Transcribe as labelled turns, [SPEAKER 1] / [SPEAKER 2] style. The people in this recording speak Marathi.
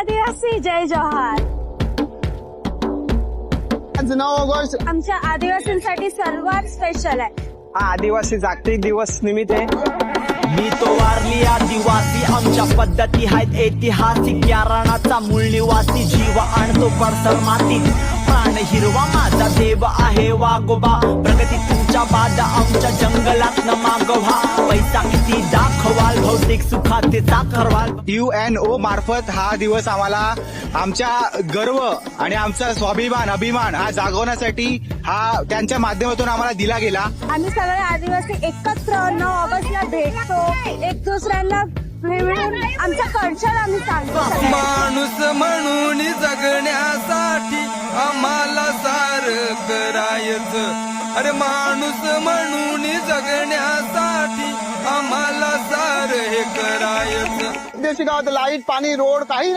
[SPEAKER 1] आदिवासी जय जोहार.
[SPEAKER 2] 9 ऑगस्ट
[SPEAKER 1] आमच्या आदिवासींसाठी सर्वात स्पेशल आहे.
[SPEAKER 2] हा आदिवासी जागतिक दिवस निमित्त आहे.
[SPEAKER 3] मी तो वारली आदिवासी आमच्या पद्धती आहेत ऐतिहासिक या रणाचा मूळ निवासी जीव आणतो पडसर मातीत प्राण हिरवा माझा देव आहे वागोबा प्रगती तुमच्या बाद आमच्या जंगलात न मागवा पैसा किती दाखवाल भौतिक सुखाचे चाकरवाल.
[SPEAKER 2] UNO मार्फत हा दिवस आम्हाला आमच्या गर्व आणि आमचा स्वाभिमान अभिमान हा जागवण्यासाठी हा त्यांच्या माध्यमातून आम्हाला दिला गेला.
[SPEAKER 1] आम्ही सगळे आदिवासी एकत्र 9 ऑगस्टला भेटतो, एक दुसऱ्यांना मिळून आमचं कल्चर आम्ही सांगतो.
[SPEAKER 4] माणूस म्हणून जगण्यासाठी आम्हाला सारं करायचं. अरे माणूस म्हणून जगण्यासाठी आम्हाला सारं हे करायचं.
[SPEAKER 2] देशी गावात लाईट पाणी रोड काही